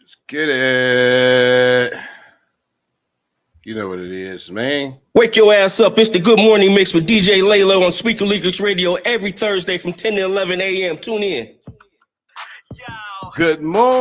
Let's get it. You know what it is, man. Wake your ass up. It's the Good Morning Mix with DJ Laylo on Speaker Leakers Radio every Thursday from 10 to 11 a.m. Tune in. Good morning.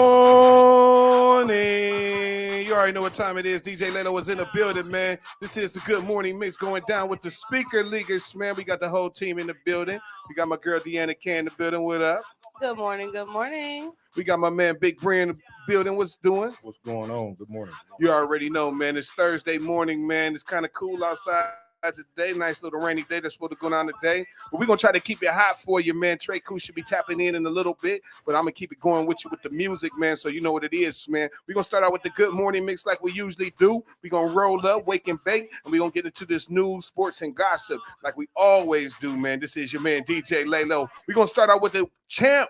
You already know what time it is. DJ Laylo was in the building, man. This is the Good Morning Mix going down with the Speaker Leakers, man. We got the whole team in the building. We got my girl Deanna K in the building. What up? Good morning. Good morning. We got my man Big Brand in the building. What's doing? What's going on? Good morning. You already know, man. It's Thursday morning, man. It's kind of cool outside today. Nice little rainy day that's supposed to go down today. But we're going to try to keep it hot for you, man. Trey Koo should be tapping in a little bit, but I'm going to keep it going with you with the music, man, so you know what it is, man. We're going to start out with the Good Morning Mix like we usually do. We're going to roll up, wake and bake, and we're going to get into this news, sports, and gossip like we always do, man. This is your man, DJ Laylo. We're going to start out with the champ.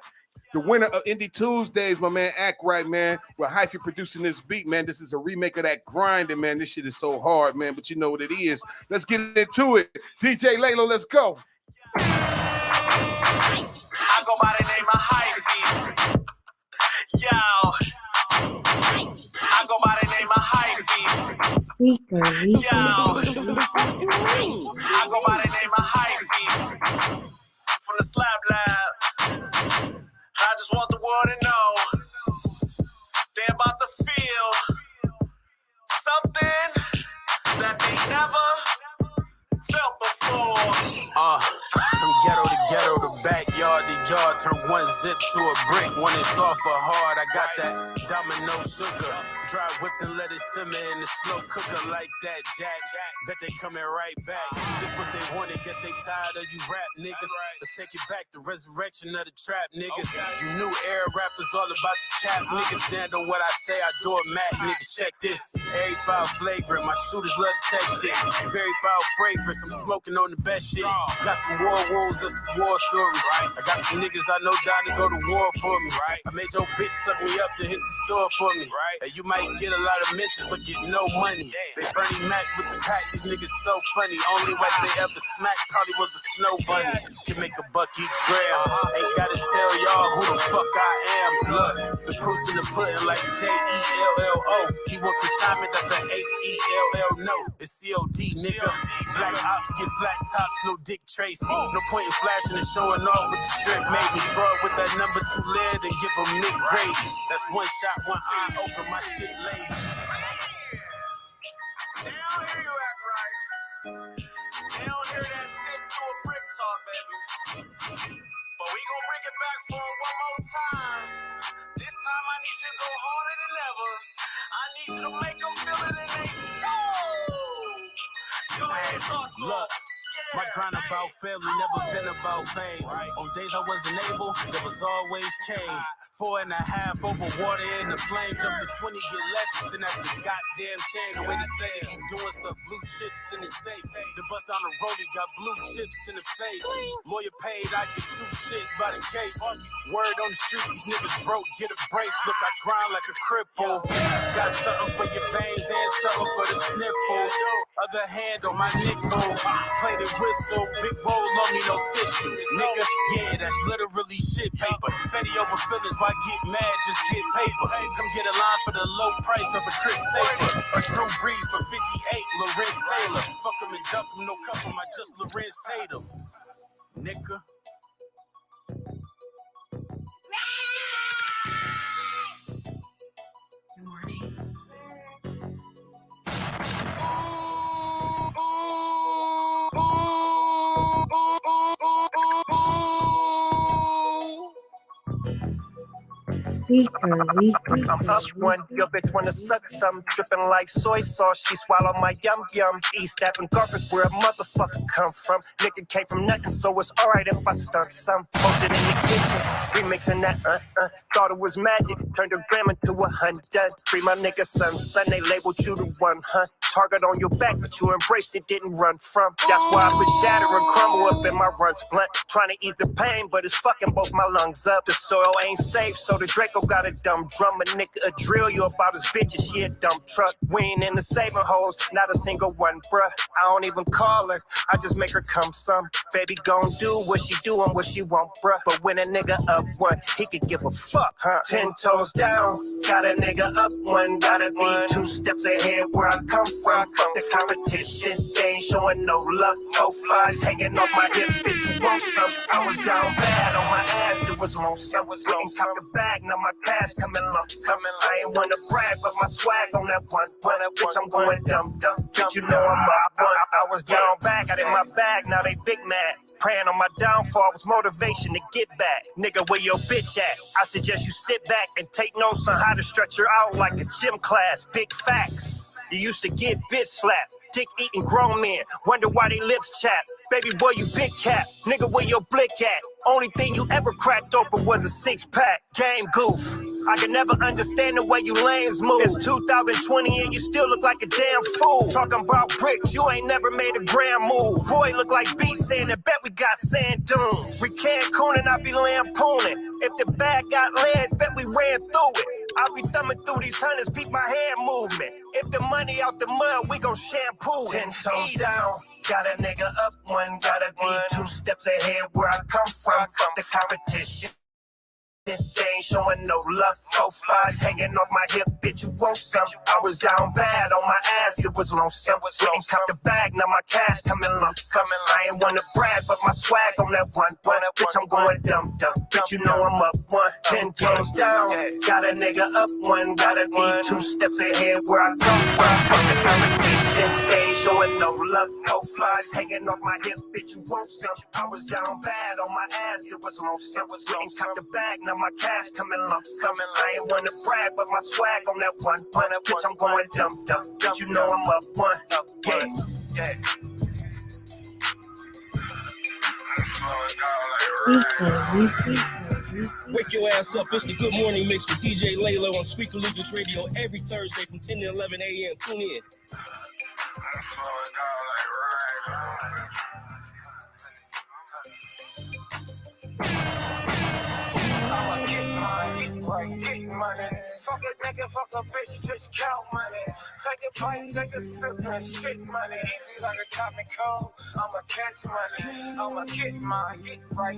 The winner of Indie Tuesdays, my man, Act Right, man. We're Hyphy producing this beat, man. This is a remake of that Grinding, man. This shit is so hard, man, but you know what it is. Let's get into it. DJ Laylo, let's go. I go by the name of Hyphy. Yo. I go by the name of Hyphy. Speaker Leakers. Yo. I go by the name of Hyphy. From the Slab Lab. I just want the world to know they're about to feel something that they never felt before. From ghetto to ghetto, the backyard to yard, turn one zip to a brick. When it's soft or hard, I got that domino sugar. Dry whipped and let it simmer in the slow cooker like that, Jack. Bet they coming right back. This what they wanted, guess they tired of you rap niggas. Let's take it back, the resurrection of the trap niggas. You new era rappers all about the cap niggas. Stand on what I say, I do it, Mac niggas. Check this, every foul flagrant. My shooters love to take shit. Very foul fragrance, I'm smoking on the best shit. Got some war wounds and some war stories. I got some niggas I know down to go to war for me. I made your bitch suck me up to hit the store for me. And you might get a lot of mentions, but get no money. They Bernie Mac with the pack, these niggas so funny. Only way they ever smacked probably was a snow bunny. Can make a buck each gram. Ain't gotta tell y'all who the fuck I am. Look, the proof's in the pudding like J-E-L-L-O. He want consignment, that's a H-E-L-L. No, it's C-O-D, nigga. Black ops get flat tops, no Dick Tracy. No point in flashing and showing off with the strip. Made me draw it with that number 2 lead and give him Nick Grady. That's one shot, one eye open, my shit lazy. They don't hear you act right. They don't hear that shit to a brick talk, baby. But we gon' bring it back for one more time. This time I need you to go harder than ever. I need you to make them feel it in their soul. Go ahead, talk to them. My grind about family, never been about fame. On days I wasn't able, there was always cane. 4.5 over water in the flame. Jump to 20, get less, then that's a goddamn shame. The way this lady keep doing stuff, blue chips in his safe. The bust down the road, he got blue chips in the face. Lawyer paid, I get 2 shits by the case. Word on the street, these niggas broke, get a brace. Look, I grind like a cripple. Got something for your veins and something for the sniffles. Other hand on my nickel. Played it whistle, big bowl on me, no tissue. Nigga, yeah, that's literally shit paper. Fetty over feelings, why get mad, just get paper. Come get a line for the low price of a Chris Taper. A Drew Brees for 58, Lorenz Taylor. Fuck him and dump him, no cup him, I just Lorenz Tatum. Nigga. Good morning. Speaker Leakers. I'm up one, your bitch wanna suck some. Dripping like soy sauce, she swallow my yum yum. East Avenue garbage, where a motherfucker come from. Nigga came from nothing, so it's alright if I stunt some. Motion in the kitchen, remixing that Thought it was magic, turned a gram into 100. Free my nigga son, they labeled you the one, huh? Target on your back, but you embraced it, didn't run from. That's why I been shatter and crumble up in my runs blunt. Trying to ease the pain, but it's fucking both my lungs up. The soil ain't safe, so the Draco got a dumb drum. A nigga a drill you about his bitches, she a dump truck. We ain't in the saving holes, not a single one, bruh. I don't even call her, I just make her come some. Baby gon' do what she doing, what she want, bruh. But when a nigga up one, he could give a fuck. fuck, huh? 10 toes down, got a nigga up one, gotta be 2 steps ahead where I come from. Fuck the competition, they ain't showing no love. 4-5 hanging off my hip, bitch, you want some? I was down bad on my ass, it was lonesome. Wouldn't cop the bag, now my cash coming lump sum. I ain't wanna brag, but my swag on that one. Bitch, I'm going dumb. Bitch, you know I'm up one. I was down back, got in my bag, now they big mad. Praying on my downfall was motivation to get back. Nigga, where your bitch at? I suggest you sit back and take notes on how to stretch her out like a gym class. Big facts. You used to get bitch slapped. Dick eating grown men. Wonder why they lips chap. Baby boy, you big cap. Nigga, where your blick at? Only thing you ever cracked open was a 6-pack. Game goof. I can never understand the way you lames move. It's 2020 and you still look like a damn fool. Talking about bricks, you ain't never made a grand move. Roy look like B saying, I bet we got sand dunes. We Cancun and I be lampooning. If the bag got legs, bet we ran through it. I'll be thumbing through these hundreds, beat my hand movement. If the money out the mud, we gon' shampoo. 10 toes down, got a nigga up one, gotta be 2 steps ahead where I come from. Fuck the competition. They ain't showing no love. 4-5 hanging off my hip, bitch, you want some? I was down bad on my ass, it was lonesome. Wouldn't cop the bag, now my cash coming lump sum. I ain't wanna brag, but my swag on that one. Bitch, I'm going dumb. Bitch, you know I'm up one. 10 toes down, got a nigga up one. Gotta be 2 steps ahead where I come from. Fuck the competition, they ain't showing no love. 4-5 hanging off my hip, bitch, you want some? I was down bad on my ass, it was lonesome. Wouldn't cop the bag, now my cash coming lump sum. I ain't wanna brag, but my swag on that one. Bitch, I'm going dumb. Bitch, you know I'm up one. Yeah. Wake your ass up. It's the Good Morning Mix with DJ Laylo on Speaker Lucas Radio every Thursday from 10 to 11 a.m. Tune in. Get money. Fuck a nigga, fuck a bitch, just count money. Take a bite, take a sip, and shit money. Easy like a common cold. I'ma catch money. I'ma get mine,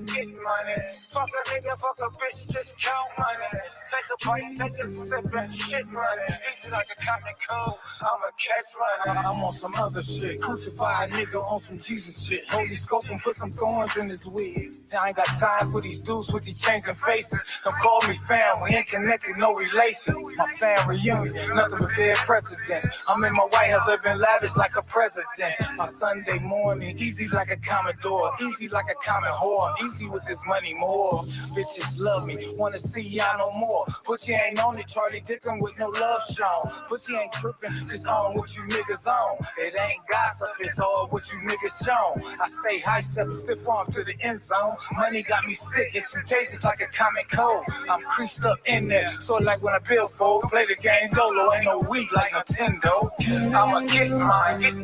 get money. Fuck a nigga, fuck a bitch, just count money. Take a bite, take a sip, and shit money. Easy like a common cold. I'ma catch money. I'm on some other shit. Crucify a nigga on some Jesus shit. Holy scope and put some thorns in his wig. I ain't got time for these dudes with these changing faces. Come call me fam, we ain't connected, no relation. My fam reunion, nothing but dead precedents. I'm in my White House living lavish like a president. My Sunday morning, easy like a Commodore, easy like a common whore, easy with this money more. Bitches love me, wanna see y'all no more. But you ain't on it, Charlie Dickin with no love shown. But you ain't tripping, just on what you niggas on. It ain't gossip, it's all what you niggas shown. I stay high stepping, stiff arm to the end zone. Money got me sick, it's contagious like a common cold. I'm creased up in there, so like when I billfold, play the game dolo, ain't no weed like Nintendo. I'ma get mine, get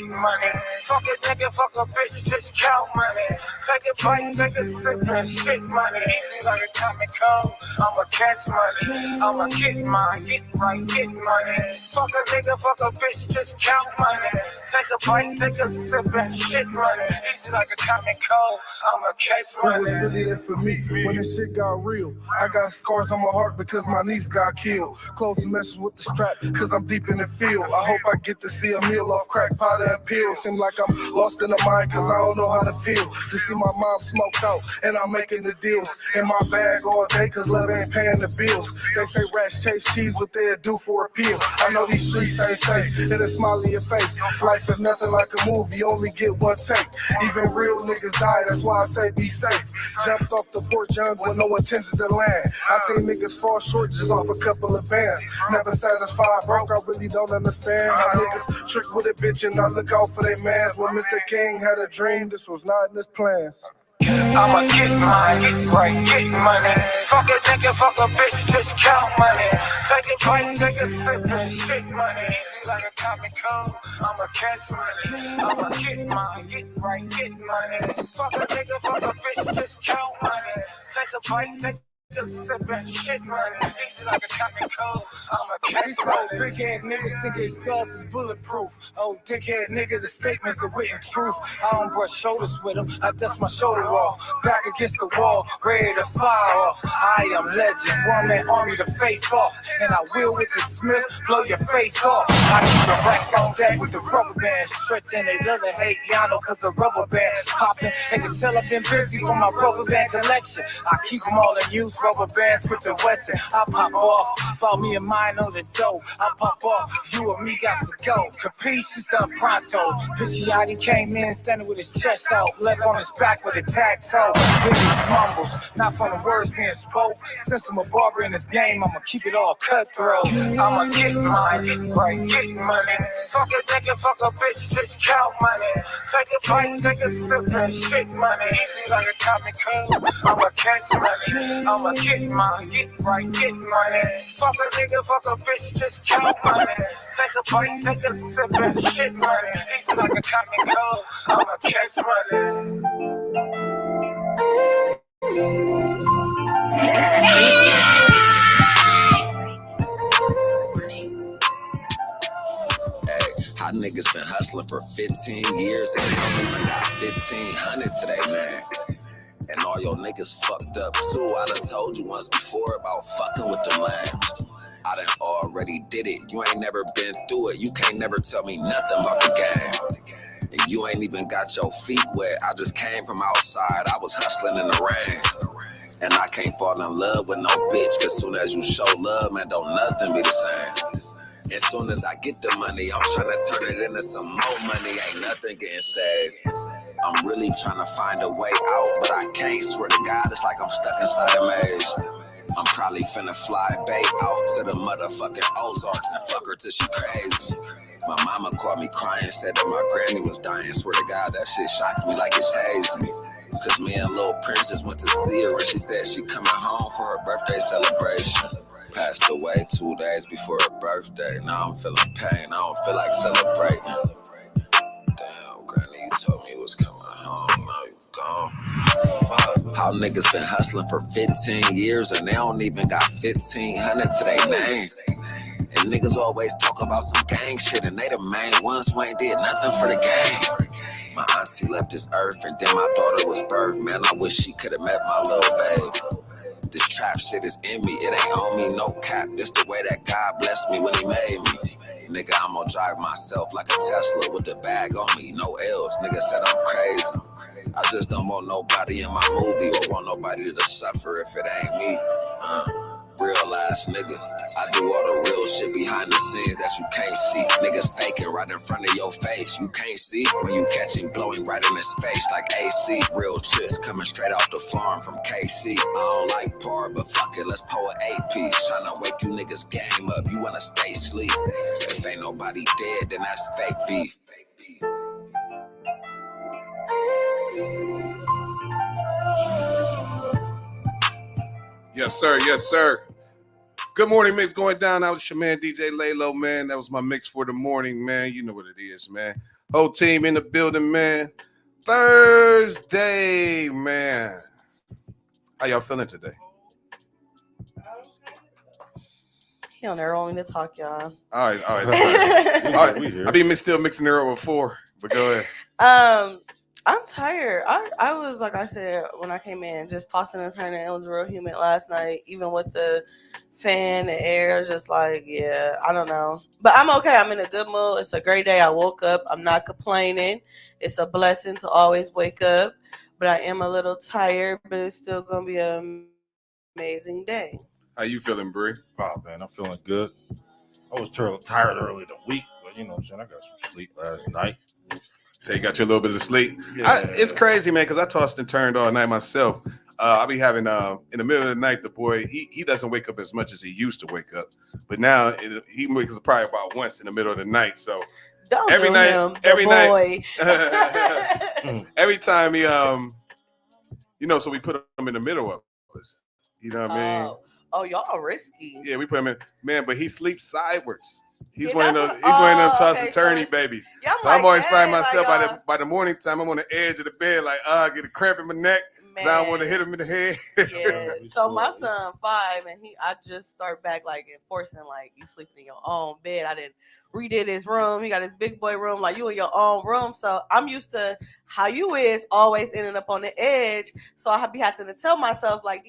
money. Fuck a nigga, fuck a bitch, just count money. Take a bite, take a sip, and shit money. Easy like a common cold. I'ma catch money. I'ma get mine, get money. Fuck a nigga, fuck a bitch, just count money. Take a bite, take a sip, and shit money. Easy like a common cold. I'ma catch money. Who was really there for me when this shit got real? I got scars on my heart because my niece got killed. Close meshes with the strap because I'm deep in the field. I hope I get to see a meal off crack, powder, and pills. Seem like I'm lost in the mind because I don't know how to feel. To see my mom smoked out and I'm making the deals. In my bag all day because love ain't paying the bills. They say rats chase cheese, what they'll do for a pill. I know these streets ain't safe, it'll smile in your face. Life is nothing like a movie, only get one take. Even real niggas die, that's why I say be safe. Jumped off the porch young with no intention to land. I seen niggas fall short just off a couple of bands. Never satisfied, broke, I really don't understand how niggas trick with a bitch and not look out for their mans. When Mr. King had a dream, this was not in his plans. I'ma get mine, get money. Fuck a nigga, fuck a bitch, just count money. Take a bite, take a sip, and shit money. Easy like a common cold. I'ma catch money. I'ma get mine, get money. Fuck a nigga, fuck a bitch, just count money. Take a bite, take Just sipping shit money, easy like a common cold. I'm a cat. These old big head niggas think they skulls is bulletproof. Old dickhead nigga, the statements are written truth. I don't brush shoulders with them, I dust my shoulder off. Back against the wall, ready to fire off. I am legend, one man army to face off. And I will with the Smith, blow your face off. I keep the racks on deck with the rubber band. Stretching they doesn't hate Yano cause the rubber band popping. They can tell I've been busy for my rubber band collection. I keep them all in use. Rubber bands with the Wesson. I pop off, bought me a mine on the dough. I pop off, you and me got to go. Capiche is done pronto. Picciati came in standing with his chest out, left on his back with a tag toe. Then mumbles, not from the words being spoke. Since I'm a barber in this game, I'ma keep it all cutthroat. I'ma get mine, get right, get money. Fuck a nigga, fuck a bitch, just count money. Take a bite, take a sip, and shit money. Easy like a common cold. I'ma catch money. I'ma get mine, get right, get money. Fuck a nigga, fuck a bitch, just count money. Take a bite, take a sip, and shit money. Easy like a common cold. I'ma catch money. How niggas been hustling for 15 years and they only even got 1,500 today, man. And all your niggas fucked up too. I done told you once before about fucking with them lambs. I done already did it. You ain't never been through it. You can't never tell me nothing about the game. And you ain't even got your feet wet. I just came from outside. I was hustling in the rain. And I can't fall in love with no bitch. Cause soon as you show love, man, don't nothing be the same. As soon as I get the money, I'm trying to turn it into some more money. Ain't nothing getting saved. I'm really trying to find a way out, but I can't. Swear to God, it's like I'm stuck inside a maze. I'm probably finna fly back out to the motherfucking Ozarks and fuck her till she crazy. My mama called me crying, said that my granny was dying. Swear to God, that shit shocked me like it tased me. Cause me and Lil Princess went to see her and she said she coming home for her birthday celebration. Passed away 2 days before her birthday. Now I'm feeling pain, I don't feel like celebrating. Damn, Granny, you told me you was coming home, now you gone. Fuck. How niggas been hustling for 15 years and they don't even got 1,500 to their name. And niggas always talk about some gang shit and they the main ones who ain't did nothing for the game. My auntie left this earth and then my daughter was birthed. Man, I wish she could've met my little babe. This trap shit is in me, it ain't on me, no cap. This the way that God blessed me when he made me. Nigga, I'm gonna drive myself like a Tesla with the bag on me, no L's. Nigga said I'm crazy. I just don't want nobody in my movie or want nobody to suffer if it ain't me. Real ass nigga. I do all the real shit behind the scenes that you can't see. Niggas faking right in front of your face. You can't see when you catch him blowing right in his face like AC. Real chicks coming straight off the farm from KC. I don't like par, but fuck it, let's pull an 8-piece. Tryna wake you niggas game up. You wanna stay asleep. If ain't nobody dead, then that's fake beef. Yes, sir. Yes, sir. Good morning mix going down. That was your man, DJ Laylo, man. That was my mix for the morning, man. You know what it is, man. Whole team in the building, man. Thursday, man. How y'all feeling today? He on there only to talk, y'all. All right. All right. I be still mixing her up before, but go ahead. I'm tired. I was, like I said, when I came in, just tossing and turning. It was real humid last night, even with the fan, the air, just like, yeah, I don't know. But I'm okay. I'm in a good mood. It's a great day. I woke up. I'm not complaining. It's a blessing to always wake up. But I am a little tired, but it's still going to be an amazing day. How you feeling, Bree? Oh, man, I'm feeling good. I was tired early the week, but you know what I'm saying? I got some sleep last night. So you got you a little bit of sleep. Yeah. It's crazy, man, because I tossed and turned all night myself. I be having in the middle of the night, the boy he doesn't wake up as much as he used to wake up, but now he wakes up probably about once in the middle of the night. So Don't every do night, him, every boy. night, every time he so we put him in the middle of us. You know what I mean? Oh, y'all risky. Yeah, we put him in, man, but he sleeps sideways. He's Yeah, one of that's those. what- He's one of them oh, toss okay, and turny so babies. Yeah, So I'm always finding dang, myself like, by the morning time. I'm on the edge of the bed, like, I get a cramp in my neck. Man. I don't want to hit him in the head. Yeah. So my son 5, and I just start back like enforcing like you sleeping in your own bed. I didn't redid his room. He got his big boy room, like you in your own room. So I'm used to how you is always ending up on the edge. So I be having to tell myself like,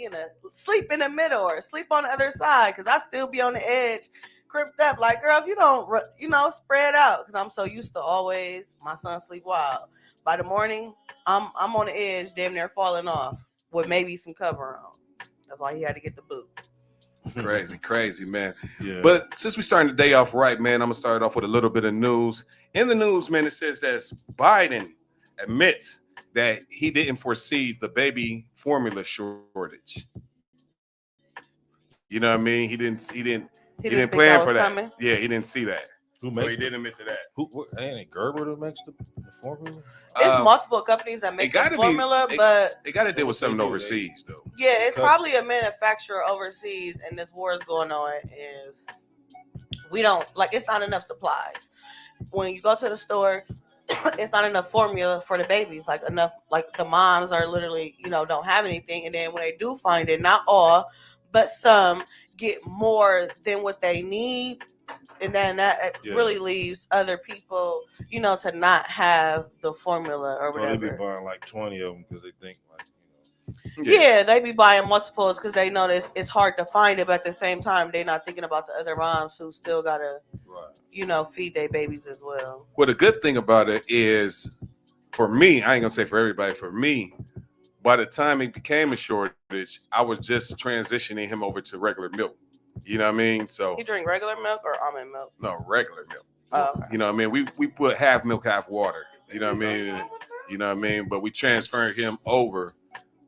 sleep in the middle or sleep on the other side, because I still be on the edge, crimped up. Like, girl, if you don't, spread out, because I'm so used to always my son sleep wild. By the morning, I'm on the edge, damn near falling off with maybe some cover on. That's why he had to get the boot. Crazy, man. Yeah. But since we starting the day off right, man, I'm gonna start off with a little bit of news. In the news, man, it says that Biden admits that he didn't foresee the baby formula shortage. You know what I mean? He didn't plan for that. Coming? Yeah, he didn't see that. Who So makes he didn't admit to that. Ain't it Gerber that makes the formula? It's multiple companies that make the formula, but they got to deal with something overseas, though. Yeah, it's probably a manufacturer overseas, and this war is going on, and we don't it's not enough supplies. When you go to the store, it's not enough formula for the babies. Like enough, like the moms are literally, don't have anything, and then when they do find it, not all, but some get more than what they need. And then that really leaves other people, to not have the formula or whatever. So they be buying like 20 of them because they think Yeah, they be buying multiples because they know that it's hard to find it, but at the same time, they're not thinking about the other moms who still gotta, feed their babies as well. Well, the good thing about it is, for me, I ain't gonna say for everybody, for me, by the time it became a shortage, I was just transitioning him over to regular milk. You know what I mean? So you drink regular milk or almond milk? No, regular milk. Oh, okay. You know what I mean? We put half milk, half water. You know what I mean? You know what I mean? But we transferred him over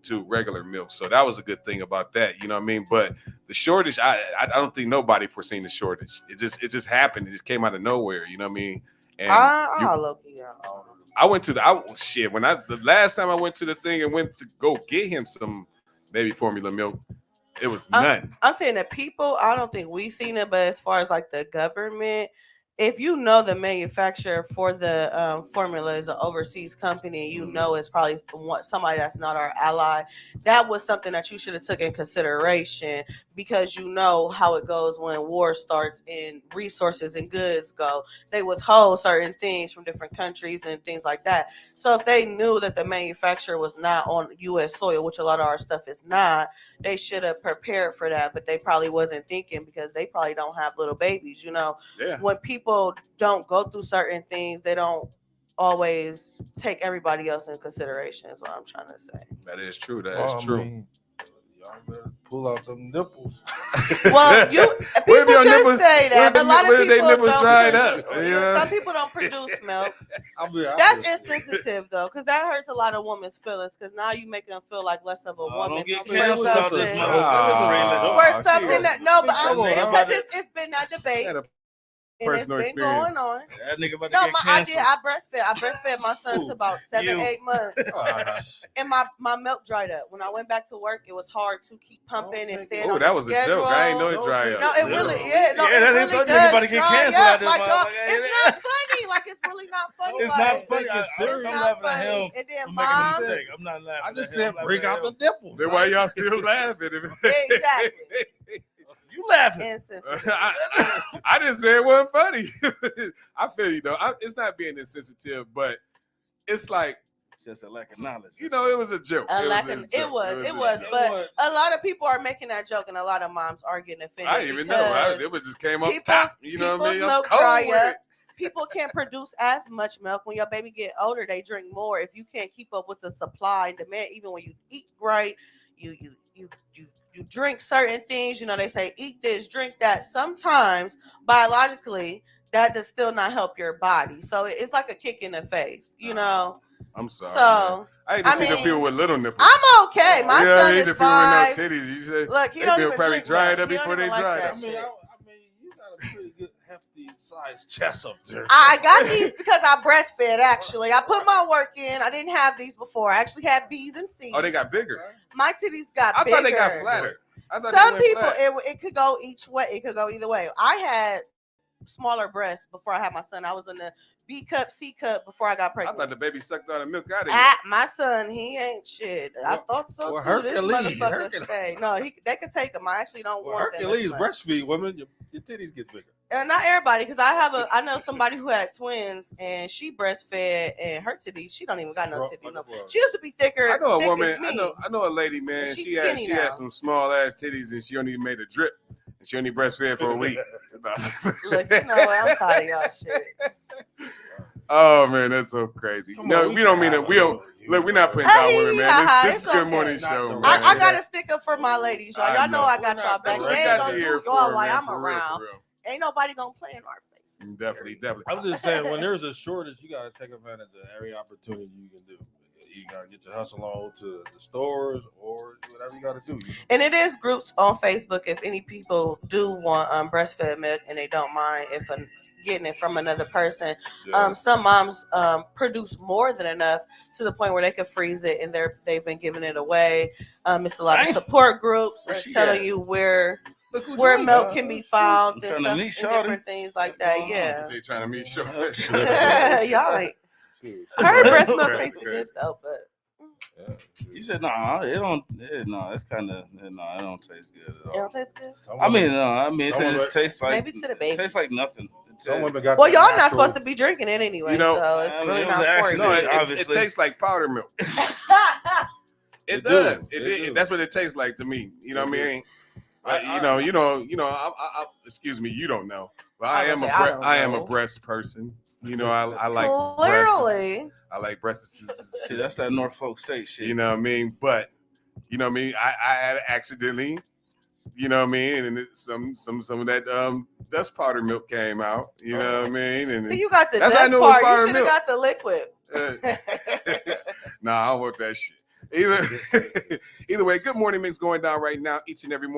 to regular milk. So that was a good thing about that. You know what I mean? But the shortage, I don't think nobody foreseen the shortage. It just happened. It just came out of nowhere. You know what I mean? And I went to the last time I went to the thing and went to go get him some baby formula milk, it was none. I'm saying that people, I don't think we've seen it, but as far as like the government, if you know the manufacturer for the formula is an overseas company, it's probably somebody that's not our ally. That was something that you should have took in consideration, because you know how it goes when war starts and resources and goods go. They withhold certain things from different countries and things like that. So if they knew that the manufacturer was not on U.S. soil, which a lot of our stuff is not, they should have prepared for that. But they probably wasn't thinking, because they probably don't have little babies. When people don't go through certain things, they don't always take everybody else in consideration, is what I'm trying to say. That is true. That is true. I mean, y'all better pull out them nipples. Well, people can say that, but a lot of people nipples dried up. Some people don't produce milk. That's insensitive, though, because that hurts a lot of women's feelings, because now you making them feel like less of a woman. Don't get for something that because it's been that debate. And it's been going on. That nigga about to get canceled. I breastfed my son to about 7-8 months. And my milk dried up. When I went back to work, it was hard to keep pumping and staying on the schedule. That was a joke. I ain't know it dried up. No, it really, it really does about to get canceled. It's not funny. Like, it's really not funny. It's not funny. It's not funny. And then mom, I'm not laughing. I just said bring out the nipples. Then why y'all still laughing? Exactly. You laughing? I didn't say it wasn't funny. I feel you though. It's not being insensitive, but it's like it's just a lack of knowledge. It was a joke. It was. But a lot of people are making that joke, and a lot of moms are getting offended. I didn't even know. It just came off top. You know what I mean? Milk dry up. People can't produce as much milk. When your baby get older, they drink more. If you can't keep up with the supply and demand, even when you eat right, you drink certain things, they say eat this, drink that. Sometimes biologically that does still not help your body. So it's like a kick in the face, I'm sorry. So I hate to see the people with little nipples. I'm okay. My son is 5. With no titties. You say, look, he don't even probably drink dried that. up before they dried up. I mean, you got a pretty good hefty size chest up there. I got these because I breastfed. Actually, I put my work in. I didn't have these before. I actually had B's and C's. Oh, they got bigger. My titties got bigger. I thought they got flatter. Some people, it could go each way. It could go either way. I had smaller breasts before I had my son. I was in the B cup, C cup before I got I pregnant. thought the baby sucked all the milk out of you. My son, he ain't shit. I thought so well, too. This Hercules, motherfucker stay. No, they could take him. I actually don't Well, want Hercules them. as much. breastfeed women. Your titties get bigger. And not everybody, because I know somebody who had twins and she breastfed and her titties, she don't even got no titties. No. She used to be thicker. I know a thick woman. as me. I know a lady, man. And she's She skinny now. had some small ass titties and she only made a drip. And she only breastfed for a week. Look, you know what? I'm tired of y'all shit. Oh man, that's so crazy. No, we don't mean it. We don't look. We're not putting down women, man. This is a Good Morning show, man. I got to stick up for my ladies, y'all. Y'all know I got y'all back. That's what They we ain't got gonna you do here y'all for, while man, I'm for real, around. for real. Ain't nobody gonna play in our face. Definitely. I'm just saying, when there's a shortage, you gotta take advantage of every opportunity you can do. You gotta get your hustle on to the stores or whatever you gotta do. And it is groups on Facebook if any people do want breastfed milk and they don't mind if getting it from another person. Yeah. Some moms produce more than enough to the point where they can freeze it and they've been giving it away. It's a lot of support groups telling you where milk can be found and stuff, and different things like that. Yeah. They trying to meet short. Y'all ain't. Her breast milk tastes good though, but You said no, it don't. It's kind of it don't taste good at all. it don't taste good. I mean, it just tastes like maybe to the baby. It tastes like nothing. Some women got. Well, y'all not supposed to be drinking it anyway, You know, so it's really not for you. No, it tastes like powder milk. It does. It that's what it tastes like to me. You know what I mean? You know. I excuse me. You don't know, but I am a breast person. You know, I like clearly. Breasts. I like breasts. See, that's that Norfolk State shit. You know what I mean? But you know what I mean? I had accidentally, you know what I mean, and some of that dust powder milk came out. You know what I mean? And see, you got the that's dust how I knew part. it was powder You should have milk. got the liquid. Nah, I don't want that shit. Either way, Good Morning Mix going down right now each and every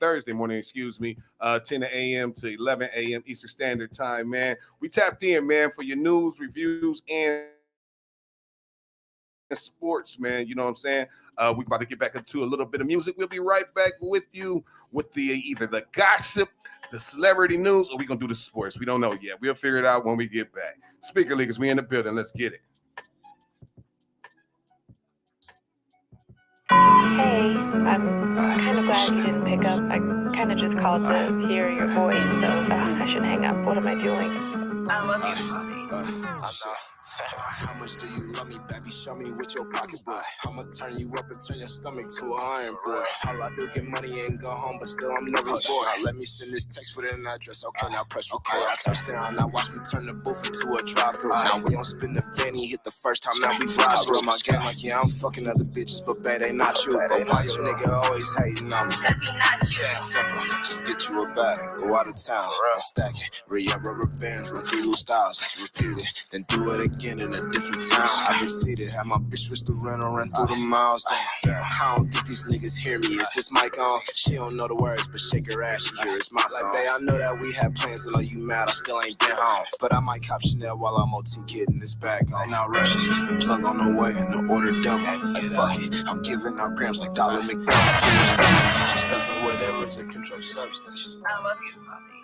Thursday morning, 10 a.m. to 11 a.m. Eastern Standard Time, man. We tapped in, man, for your news, reviews, and sports, man. You know what I'm saying? We're about to get back into a little bit of music. We'll be right back with you with either the gossip, the celebrity news, or we're going to do the sports. We don't know yet. We'll figure it out when we get back. Speaker Leaguers, we in the building. Let's get it. Hey, I'm kind of glad you didn't pick up. I kind of just called to hear your voice, so I should hang up. What am I doing? I love you, Bobby. How much do you love me, baby? Show me with your pocketbook. I'ma turn you up and turn your stomach to an iron board. All I do get money and go home, but still I'm never bored. Let me send this text with an address. Okay, now press record. I touch down, now watch me turn the booth into a drive-thru. Now we don't spin the penny, hit the first time, now we ride through my game like, yeah, I'm fucking other bitches, but babe, they not you. But why your nigga always hating on me? Cause he not you. Yeah, simple, just get you a bag, go out of town, and stack it. Re-up revenge, run through loose styles, just repeat it, then do it again in a different town. I been seated, had my bitch switch the rental, run through the miles. Damn, I don't think these niggas hear me. Is this mic on? She don't know the words, but shake her ass, she hear it's my song. Like, babe, I know that we had plans, I know you mad, I still ain't been home. But I might cop Chanel while I'm OT getting this bag on. Now rushing, the plug on the way and the order double. Hey, fuck it, I'm giving out grams like Dollar McDonald's in the stomach. She stuffing whatever to control substance. I love you, Bobby.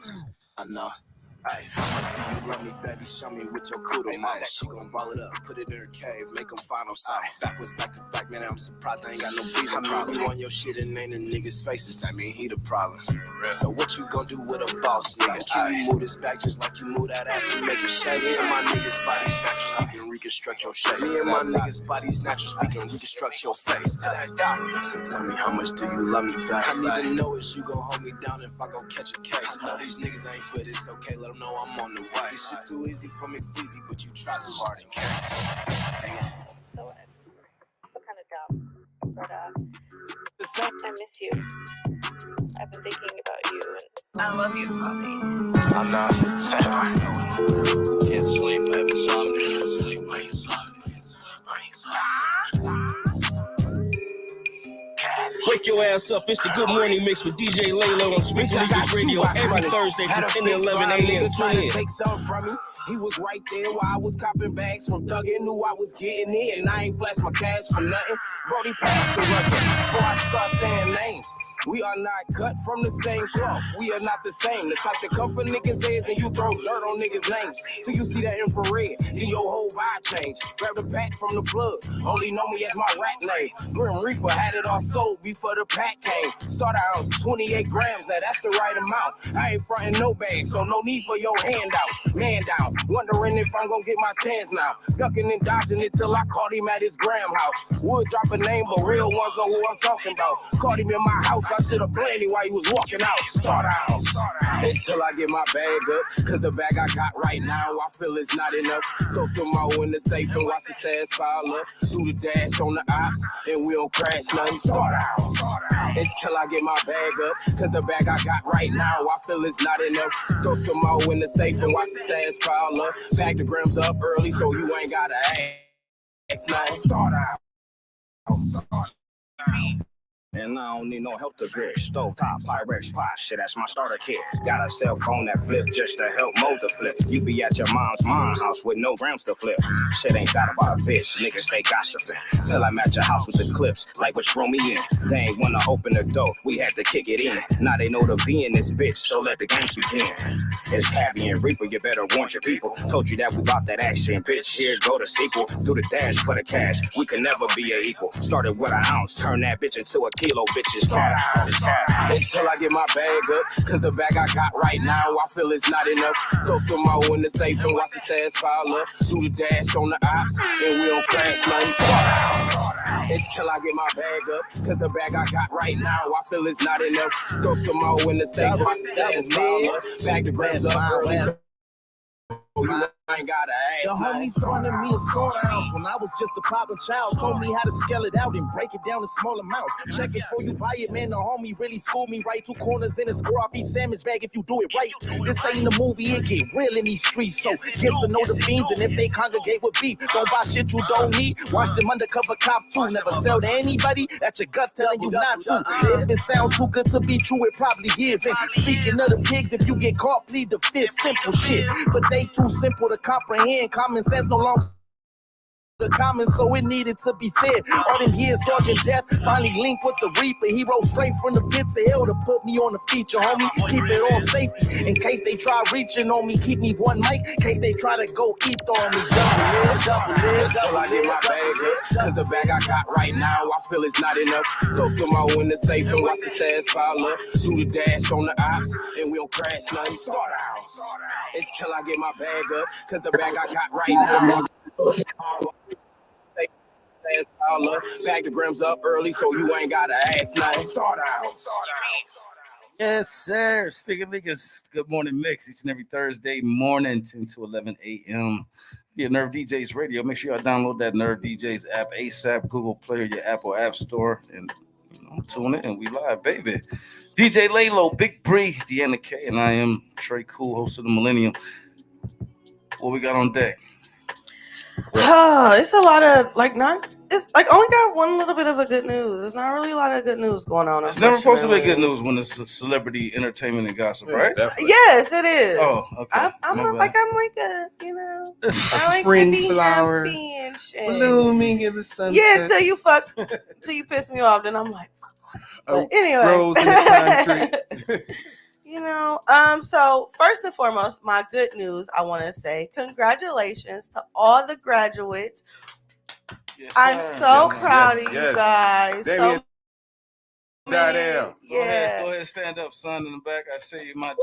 I know. Ay, how much do you love me, baby? Show me with your kudo mama. She gon' ball it up, put it in her cave, make them final sign. Backwards, back to back, man, I'm surprised I ain't got no breathing problem. You on your shit and ain't in niggas' faces, that mean he the problem. So what you gon' do with a boss nigga? Can you move this back just like you move that ass and make it shake? Me and my niggas' body snatchers, we can reconstruct your shape. Me and my niggas' body snatchers, we can reconstruct your face. So tell me, how much do you love me, baby? I need to know if you gon' hold me down if I go catch a case. I know these niggas ain't, but it's okay, let them know I'm on the way. This shit too easy for McFeezy, but you try too hard and can't. So kind of dumb, but I miss you. I've been thinking about you, and I love you, Bobby. I'm not. Can't sleep, I have insomnia. Can't sleep, I Wake your ass up. It's the Good Morning Mix with DJ Laylo on Speaker Leaguers Radio every Thursday from 10 to 11 a.m. Tune in. Take something from me. He was right there while I was copping bags from Thuggin'. Knew I was getting it, and I ain't flashed my cash for nothing. Brody passed the Russian before I start saying names. We are not cut from the same cloth. We are not the same. The type to come for niggas' heads and you throw dirt on niggas' names. Till you see that infrared, then your whole vibe change. Grab the pack from the plug. Only know me as my rap name. Grim Reaper had it all sold before the pack came. Start out 28 grams, now that's the right amount. I ain't frontin' no bag, so no need for your handout. Man down, wondering if I'm gonna get my chance now. Ducking and dodging it till I caught him at his gram house. Would drop a name, but real ones know who I'm talking about. Caught him in my house, I should've blamed him while he was walking out. Start out. Until I get my bag up, cause the bag I got right now, I feel it's not enough. Throw some more in the safe and watch the stash pile up. Do the dash on the ops, and we don't crash nothing. Start out. Until I get my bag up, cause the bag I got right now, I feel it's not enough. Throw some more in the safe and watch the stash pile up. Bag the grams up early so you ain't gotta ask nothing. Start out. And I don't need no help to grip. Stove top, Pyrex pot, shit, that's my starter kit. Got a cell phone that flip just to help mold the flip. You be at your mom's house with no grams to flip. Shit ain't that about a bitch, niggas stay gossiping. Till I'm at your house with the clips, like what throw me in. They ain't wanna open the door, we had to kick it in. Now they know the V in this bitch, so let the games begin. It's Cabby and Reaper, you better warn your people. Told you that we bout that action, bitch, here go the sequel. Do the dash for the cash, we can never be a equal. Started with an ounce, turn that bitch into a kilo, bitches cat out. Until I get my bag up, cause the bag I got right now, I feel it's not enough. Throw some more in the safe and watch the stash pile up. Do the dash on the ops, and we don't crash nothing. Until I get my bag up, cause the bag I got right now, I feel it's not enough. Throw some more in the safe, watch the stash pile up. Bag the grams up early. I ain't gotta The ask homies fronted me a slaughterhouse when I was just a poppin' child. Told me how to scale it out and break it down in small amounts. Check it before you buy it, man. The homie really schooled me right. 2 corners in a scruffy sandwich bag if you do it right. This ain't a movie, it get real in these streets. So get to know the fiends, and if they congregate with beef, don't buy shit you don't need. Watch them undercover cops too. Never sell to anybody that your gut telling you not to. If it sounds too good to be true, it probably is. And speaking of the pigs, if you get caught, plead the fifth. Simple shit, but they too simple to comprehend. Common sense no longer common, so it needed to be said. All them years dodging death, finally linked with the Reaper. He rose straight from the pits of hell to put me on the feature, homie. Keep it all safety in case they try reaching on me. Keep me one mic in case they try to go eat on me. Until I get my bag up, cause the bag I got right now, I feel it's not enough. Throw some more in the safe and watch the stash pile up. Do the dash on the ops, and we don't crash nothing. Start out. Until I get my bag up, cause the bag I got right now. Bag the grams up early so you ain't gotta ask nothing. Start out. Yes, sir. Speaking of niggas, Good Morning Mix each and every Thursday morning, 10 to 11 a.m. via Nerve DJs Radio. Make sure y'all download that Nerve DJs app ASAP, Google Play, or your Apple App Store, and tune in. We live, baby. DJ Laylo, Big Bree, Deanna K, and I am Trey Cool, host of the Millennium. What we got on deck? It's a lot of it's like only got one little bit of a good news. There's not really a lot of good news going on. It's never supposed to be good news when it's celebrity entertainment and gossip, right? Yes, it is. Oh, okay. I'm like a, a spring flower blooming in the sunset. Yeah, till you piss me off, then I'm like, but anyway. Rose in the concrete. So first and foremost, my good news, I want to say congratulations to all the graduates. Yes, I'm so proud of you guys. Damien, Go ahead, stand up, son, in the back. I see you, my dog.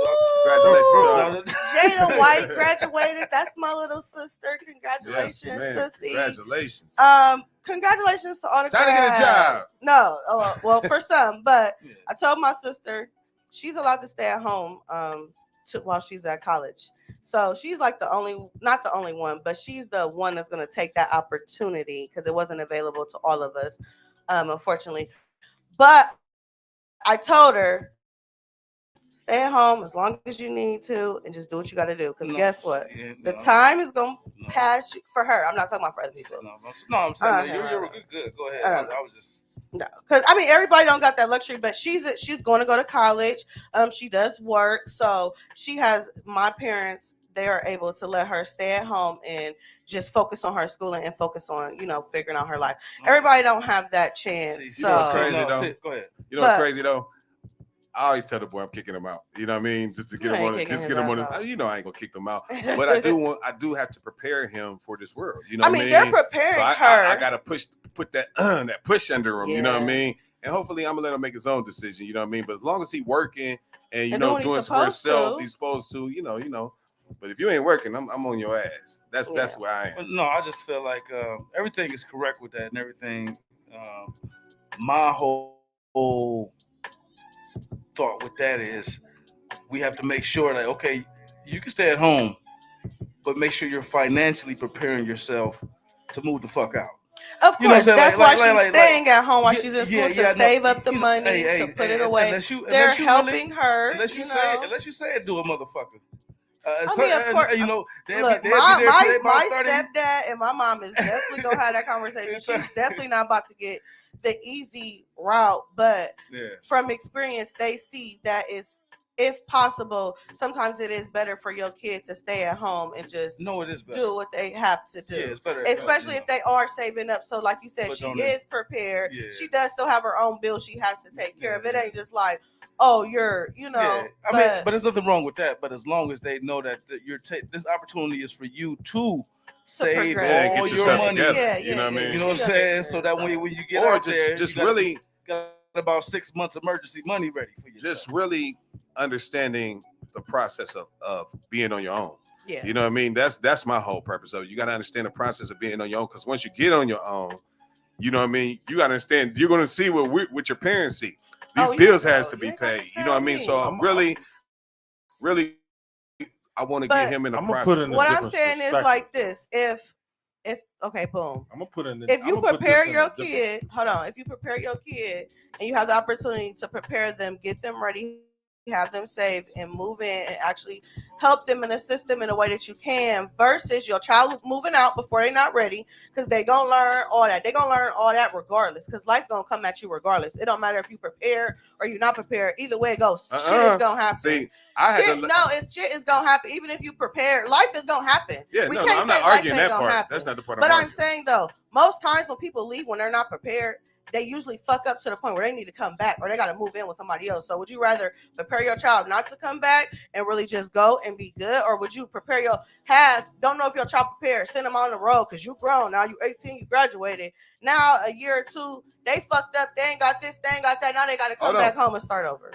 Congratulations to Jada White graduated. That's my little sister. Congratulations, sissy. Congratulations. Congratulations to all the Time to get a job. No, well, for some, but I told my sister she's allowed to stay at home while she's at college. So she's like not the only one, but she's the one that's going to take that opportunity because it wasn't available to all of us, unfortunately. But I told her, stay at home as long as you need to and just do what you got to do. Because guess what? The time is going to pass for her. I'm not talking about for other people. No, I'm saying you're good. Go ahead. I was just... No, because I mean everybody don't got that luxury, but she's going to go to college. She does work, so she has my parents. They are able to let her stay at home and just focus on her schooling and focus on figuring out her life. Everybody don't have that chance. You know what's crazy though? Go ahead. You know what's crazy though? I always tell the boy I'm kicking him out. You know what I mean? Just to get You him ain't on it. kicking Just his get him on ass his. out. You know I ain't gonna kick them out, but I do have to prepare him for this world. You know I what I mean, mean? they're preparing so her. I gotta put that push under him. You know what I Yeah. mean? And hopefully I'm gonna let him make his own decision. You know what I mean? But as long as he working and And doing what he's doing for supposed himself, to. he's supposed to. You know. But if you ain't working, I'm on your ass. That's where I am. But no, I just feel like everything is correct with that and everything. My whole thought with that is we have to make sure that, okay, you can stay at home, but make sure you're financially preparing yourself to move the fuck out. Of You know what I'm course, saying? that's why she's staying at home while she's in school to save up the money, to put it away. They're helping her. Unless you say it, do a motherfucker. I mean, of course. Look, Look, they'll be there till they about my 30. stepdad and my mom is definitely gonna have that conversation. She's definitely not about to get the easy route, but from experience, they see that is, if possible, sometimes it is better for your kid to stay at home and just do what they have to do. Yeah, it's better, especially if they are saving up. So, like you said, she is prepared. Yeah. She does still have her own bills she has to take care of. It ain't just like, oh, you're, Yeah, I mean, but there's nothing wrong with that. But as long as they know that this opportunity is for you to save all your money, you know what I mean? You know what I'm saying? So that when you get out there, you really got about 6 months emergency money ready for yourself. Just really understanding the process of being on your own. Yeah. You know what I mean? That's my whole purpose of it. You got to understand the process of being on your own, because once you get on your own, you know what I mean? You got to understand, you're going to see what your parents see. These bills has to be paid. You know what I mean? So really, I want to get him in the process. What I'm saying is like this: if okay, boom. I'm gonna put in. If you prepare your kid, hold on. If you prepare your kid and you have the opportunity to prepare them, get them ready, have them saved, and move in, and actually help them and assist them in a way that you can, versus your child moving out before they're not ready, because they gonna learn all that. They gonna learn all that regardless, because life gonna come at you regardless. It don't matter if you prepare or you're not prepared. Either way it goes, shit is gonna happen. See, shit is gonna happen. Even if you prepare, life is gonna happen. Yeah, we no, can't I'm say not life arguing ain't that gonna part. happen. That's not the part. But I'm saying though, most times when people leave when they're not prepared, they usually fuck up to the point where they need to come back or they got to move in with somebody else. So would you rather prepare your child not to come back and really just go and be good? Or would you prepare don't know if your child prepared, send them on the road because you grown. Now you 18, you graduated. Now a year or two, they fucked up. They ain't got this, they ain't got that. Now they got to come back home and start over.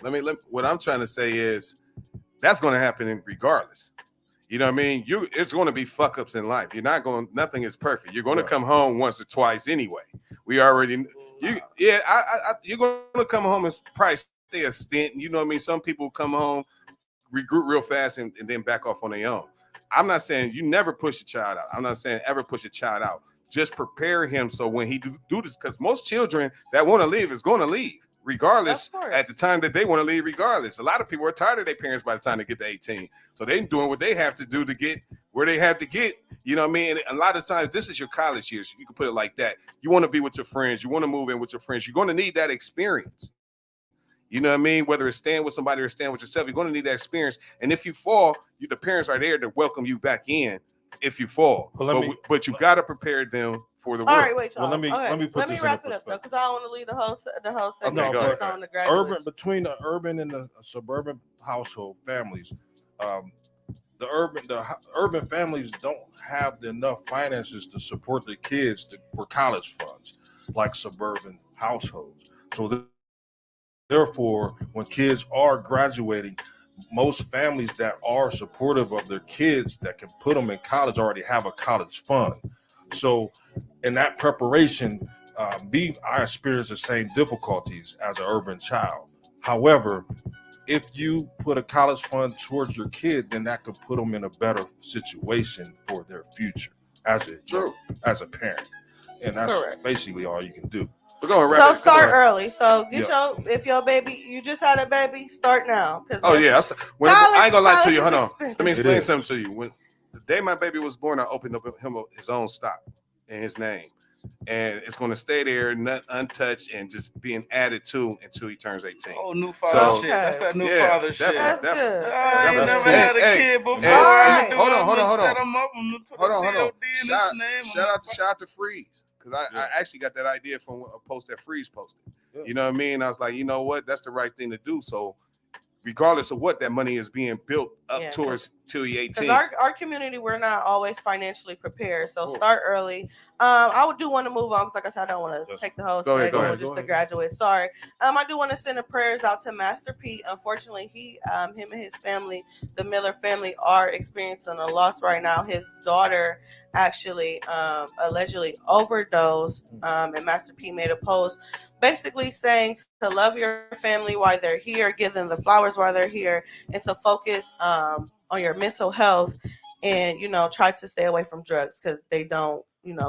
What I'm trying to say is that's going to happen regardless. You know what I mean? It's going to be fuck ups in life. Nothing is perfect. You're going to come home once or twice anyway. We already, you're going to come home and probably stay a stint. You know what I mean? Some people come home, regroup real fast, and then back off on their own. I'm not saying you never push a child out. I'm not saying ever push a child out. Just prepare him so when he do this, because most children that want to leave is going to leave. Regardless, at the time that they want to leave, regardless. A lot of people are tired of their parents by the time they get to 18. So they're doing what they have to do to get where they have to get. You know what I mean? And a lot of times, this is your college years. You can put it like that. You want to be with your friends. You want to move in with your friends. You're going to need that experience. You know what I mean? Whether it's staying with somebody or staying with yourself, you're going to need that experience. And if you fall, the parents are there to welcome you back in if you fall. But you got to prepare them for the world. All right, wait, y'all. Well, let me wrap it up though, because I don't want to leave the whole segment on the graduates. Between the urban and the suburban household families, the urban families don't have enough finances to support their kids for college funds like suburban households. So therefore, when kids are graduating, most families that are supportive of their kids that can put them in college already have a college fund. So in that preparation, I experienced the same difficulties as an urban child. However, if you put a college fund towards your kid, then that could put them in a better situation for their future as a parent. And that's basically all you can do. So start early. So if your baby, you just had a baby, start now. I ain't gonna lie to you. Hold on. Let me explain something to you. When the day my baby was born, I opened up his own stock in his name. And it's going to stay there, not untouched, and just being added to until he turns 18. Oh, new father shit. That's that new father shit. That's good. I ain't never had a kid before. Hold on. Set him up and put a COD in his name. Shout out to Freeze. Because I actually got that idea from a post that Freeze posted. Yeah. You know what I mean? I was like, you know what? That's the right thing to do. So regardless of what that money is being built up Yeah, towards till you're because 18. our community, we're not always financially prepared. So Oh. start early. I would do want to move on because, like I said, I don't want to take the whole Go ahead, segment with just the graduate. Sorry. I do want to send the prayers out to Master P. Unfortunately, him and his family, the Miller family, are experiencing a loss right now. His daughter actually allegedly overdosed, and Master P made a post basically saying to love your family while they're here, give them the flowers while they're here, and to focus on your mental health, and try to stay away from drugs because they don't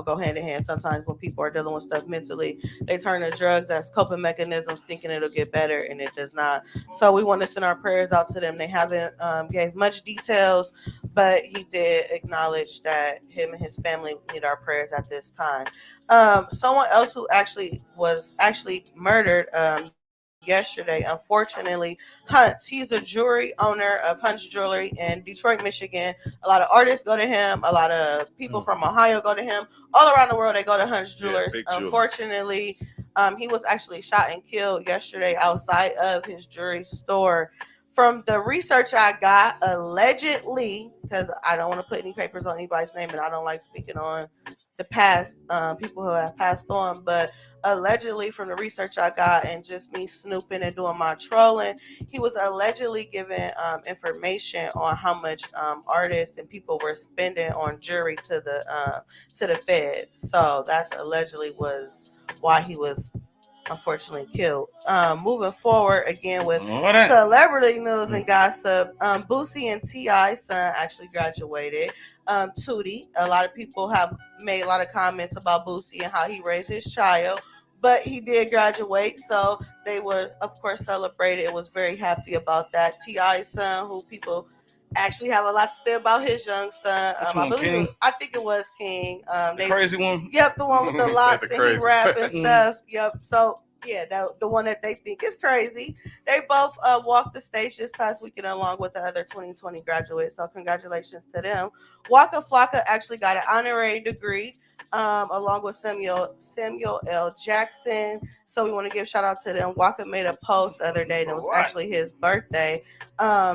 go hand in hand. Sometimes when people are dealing with stuff mentally, they turn to drugs as coping mechanisms, thinking it'll get better, and it does not. So we want to send our prayers out to them. They haven't gave much details, but he did acknowledge that him and his family need our prayers at this time. Someone else who was murdered yesterday, unfortunately, Hunt. He's a jewelry owner of Hunt's Jewelry in Detroit, Michigan. A lot of artists go to him. A lot of people from Ohio go to him. All around the world, they go to Hunt's Jewelers. Unfortunately, he was actually shot and killed yesterday outside of his jewelry store. From the research I got, allegedly, because I don't want to put any papers on anybody's name, and I don't like speaking on the past, people who have passed on, but allegedly, from the research I got and just me snooping and doing my trolling, he was allegedly given information on how much artists and people were spending on jewelry to the feds. So that's allegedly was why he was unfortunately killed. Moving forward again with celebrity news and gossip, Boosie and T.I.'s son actually graduated. Tootie, a lot of people have made a lot of comments about Boosie and how he raised his child, but he did graduate, so they were of course celebrated. It was very happy about that. T.I.'s son, who people actually have a lot to say about his young son. I think it was King. The crazy one? Yep, the one with the locks and he rap and stuff. Yep. So yeah, the one that they think is crazy. They both walked the stage this past weekend along with the other 2020 graduates. So congratulations to them. Waka Flocka actually got an honorary degree, along with Samuel L. Jackson. So we want to give shout out to them. Waka made a post the other day, and it was actually his birthday.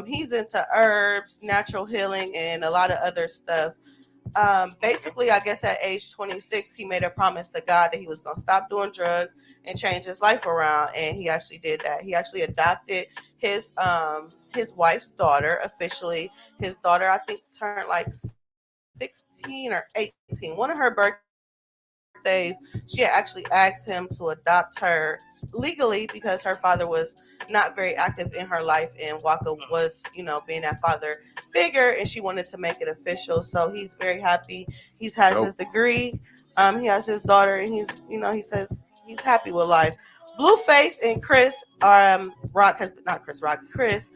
He's into herbs, natural healing, and a lot of other stuff. Basically, I guess at age 26, he made a promise to God that he was going to stop doing drugs and change his life around, and he actually did that. He actually adopted his wife's daughter officially. His daughter, I think, turned like 16 or 18. One of her birthdays, she had actually asked him to adopt her legally because her father was not very active in her life, and Waka was, being that father figure, and she wanted to make it official. So he's very happy. He has his degree. He has his daughter, and he says he's happy with life. Blueface and Chris, Chris,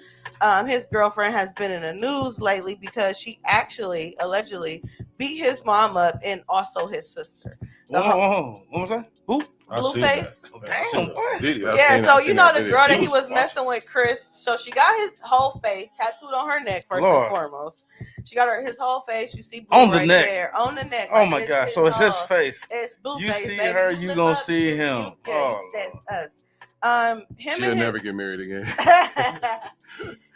his girlfriend has been in the news lately because she actually allegedly beat his mom up and also his sister. What was that? Who? Blueface. Damn, what? Yeah, so the girl that he was messing with, Chris. So she got his whole face tattooed on her neck first and foremost. She got his whole face. You see blue on the right neck. there on the neck. Oh my God! So it's his face. It's Blueface. You see baby. her, you gonna see him. That's us. She'll never get married again.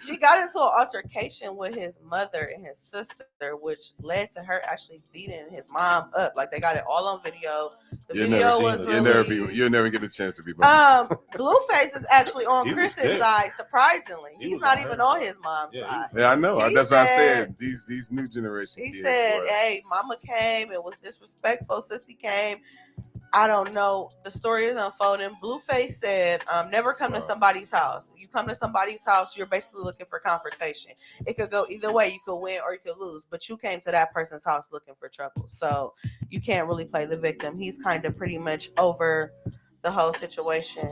She got into an altercation with his mother and his sister, which led to her actually beating his mom up. Like, they got it all on video. The video was you'll never get a chance to be mom. Blueface is actually on Chris's side. Surprisingly, he's not even on his mom's side. Yeah, I know. That's why I said these new generation. He said, "Hey, mama came. It was disrespectful. Sissy came." I don't know. The story is unfolding. Blueface said, never come to somebody's house. You come to somebody's house, you're basically looking for confrontation. It could go either way. You could win or you could lose. But you came to that person's house looking for trouble. So you can't really play the victim. He's kind of pretty much over the whole situation.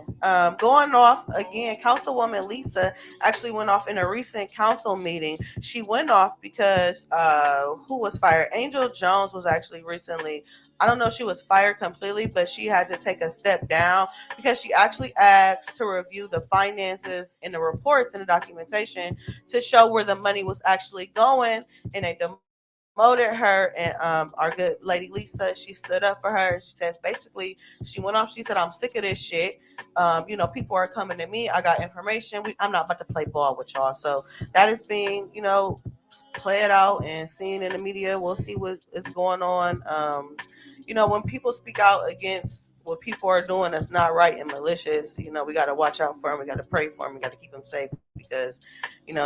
Going off again, Councilwoman Lisa actually went off in a recent council meeting. She went off because who was fired? Angel Jones was actually recently, I don't know if she was fired completely, but she had to take a step down because she actually asked to review the finances and the reports and the documentation to show where the money was actually going, and they promoted her, and our good lady Lisa, she stood up for her. She says basically she went off. She said, "I'm sick of this shit. People are coming to me. I got information. I'm not about to play ball with y'all." So that is being, played out and seen in the media. We'll see what is going on. When people speak out against what people are doing that's not right and malicious, we got to watch out for them. We got to pray for them. We got to keep them safe because,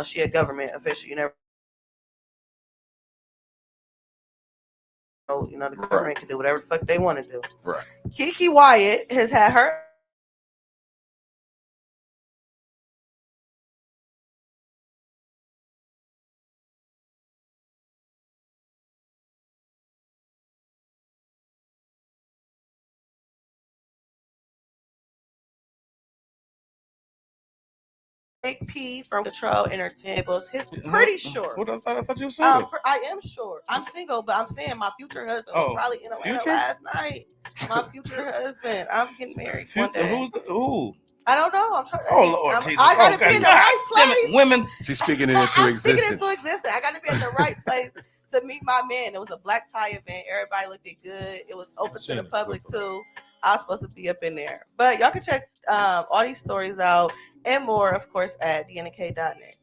she a government official. You never know, the government can do whatever the fuck they want to do. Right. Kiki Wyatt has had her Big P from Control Entertainment. He's pretty sure. What I thought you were single. I am sure. I'm single, but I'm saying my future husband was probably in Atlanta last night. My future husband. I'm getting married one day. Who? I don't know. I'm trying. Oh Lord Jesus! I gotta be in the right place. Women. She's speaking it into existence. Speaking into existence. I gotta be at the right place to meet my man. It was a black tie event. Everybody looked good. It was open to the public too. I was supposed to be up in there, but y'all can check all these stories out and more, of course, at dnk.net.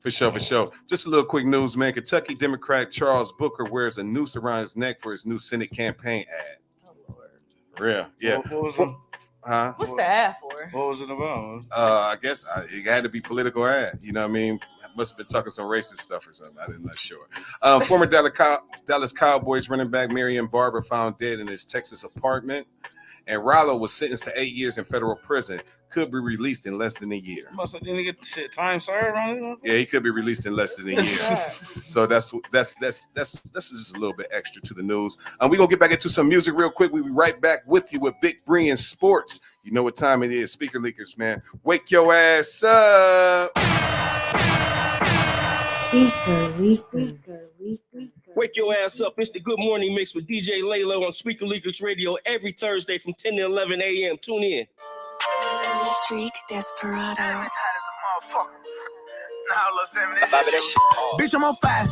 For sure. Just a little quick news, man. Kentucky Democrat Charles Booker wears a noose around his neck for his new Senate campaign ad. Oh Lord. Real, yeah. What was it? Huh? What's the ad for? What was it about? I guess it had to be political ad. You know what I mean? Must have been talking some racist stuff or something. I'm not sure. Former Dallas Cowboys running back Marion Barber found dead in his Texas apartment. And Rollo was sentenced to 8 years in federal prison. Could be released in less than a year. Must have didn't get shit time served on it. Yeah, he could be released in less than a year. So that's just a little bit extra to the news. We're gonna get back into some music real quick. We'll be right back with you with Big Bree and Sports. You know what time it is. Speaker Leakers, man. Wake your ass up. Speaker Leakers. Wake your ass up. It's the Good Morning Mix with DJ Laylo on Speaker Leakers Radio every Thursday from 10 to 11 a.m. Tune in. Streak Desperado. Bitch, I'm on fire.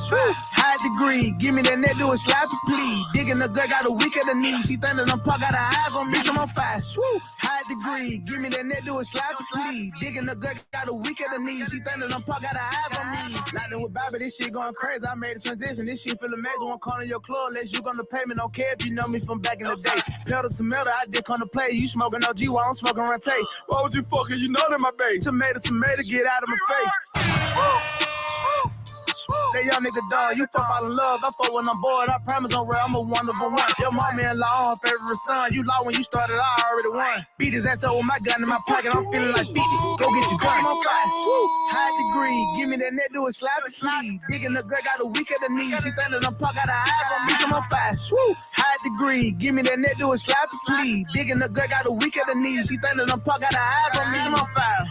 High degree. Give me that net, do a slappy, please. Digging the gut, got a weak at the knee. She think that I'm punk, got her eyes on me. Bitch, I'm on fire. High degree. Give me that net, do a slappy, please. Digging the gut, got a weak at the knee. She think that I'm punk, got her eyes on me. Lightning with Bobby, this shit going crazy. I made a transition. This shit feel amazing. Won't call in your club unless you gonna pay me. Don't care if you know me from back in the day. Pedal to metal, I did come to play. You smoking OG while I'm smoking Rante. Why would you fucking? You know that my baby. Tomato, get out of my face. That young nigga dog, you fuck all in love. I fuck when I'm bored. I promise I'm real. I'm a wonderful one. Your mama-in-law, favorite son. You lost when you started. I already won. Beat his ass up with my gun in my pocket. I'm feeling like 50. Go get your gun. High degree. Give me that net, do a slap and sleeve. Digging the gut, got a weak at the knee. She think that I'm punk, got her eyes on me. I'm on fire. High degree. Give me that net, do a slap and sleeve. Digging the gut, got a weak at the knee. She think that I'm punk, got her eyes on me. I'm on fire.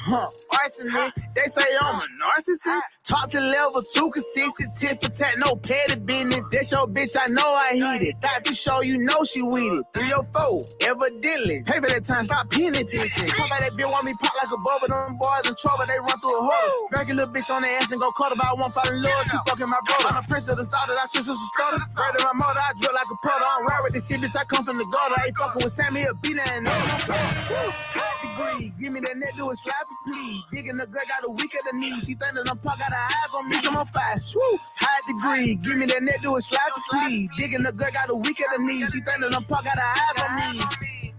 Arsonist. They say I'm a narcissist. Talk to level 2 consistent. Tit for tat, no petty business. That's your bitch, I know I heat it. That to show you know she with it. 3 or 4, evidently. Pay for that time, stop pinning bitches. Come by that bitch, want me pop like a bubble. Them boys in trouble, they run through a hole. Back a little bitch on the ass and go cut about. I won't fall in love, she fucking my brother. I'm the prince of the starter, I should just started. Right in my motor, I drill like a proto. I'm rare with this shit, bitch, I come from the gutter. I ain't fucking with Sammy, a beat and high degree, give me that net, do a slappy, please. Digging the gut, got a weak at the knee. She think that I'm punk, got her eyes on me. I'm on fire. High degree, give me that net, do a slappy, please. Digging the gut, got a weak at the knee. She think that I'm punk, got her eyes on me.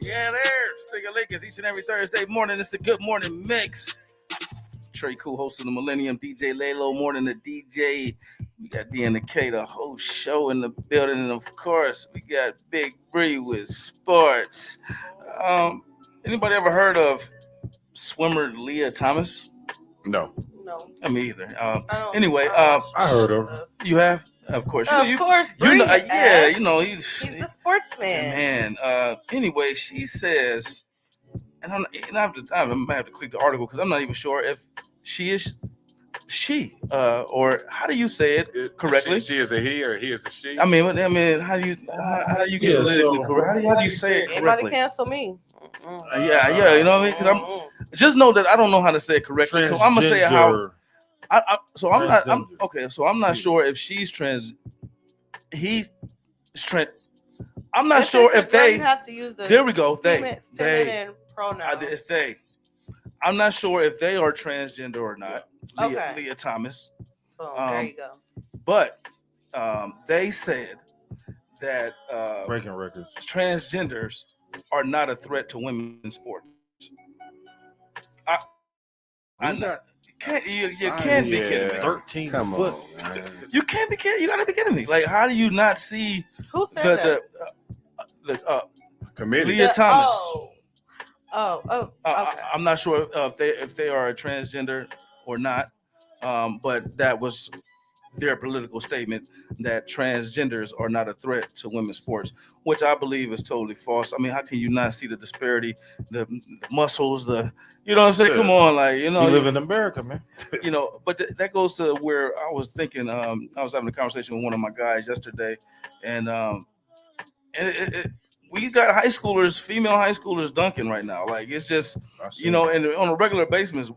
Yeah, there. Speaker Lakers each and every Thursday morning. It's the Good Morning Mix. Trey Cool hosting the Millennium, DJ Laylo morning the DJ. We got D and the K, the whole show in the building, and of course we got Big Bree with sports. Anybody ever heard of swimmer Leah Thomas? No. Me either. Anyway, I heard of her. You have? Of course. Of course. You know, yeah, Yes. you know, He's the sportsman. Man, anyway, she says, and I might have to click the article because I'm not even sure if she is or how do you say it correctly? She is a he or he is a she. I mean, how do you get politically correct? How do you say it correctly? Anybody cancel me? Yeah, you know what I mean? Because I'm just know that I don't know how to say it correctly, so I'm gonna say it how. So I'm not. Okay. So I'm not sure if she's trans. He's trans. I'm not sure if they. You have to use the there we go. feminine pronoun. It's they. I'm not sure if they are transgender or not. Okay. Leah Thomas. There you go. But they said that breaking records. Transgenders are not a threat to women's sports. You can't be kidding me. 13 Come foot. On, you can't be kidding. You gotta be kidding me. Like, how do you not see who said the committee? Leah Thomas. Okay. I'm not sure if they are a transgender or not, but that was their political statement that transgenders are not a threat to women's sports, which I believe is totally false. I mean, how can you not see the disparity, the muscles, you know what I'm saying? Come on, like, you know, you live in America, man. You know, but that goes to where I was thinking. I was having a conversation with one of my guys yesterday, and we got high schoolers, female high schoolers dunking right now. Like, it's just, you know, and on a regular basis,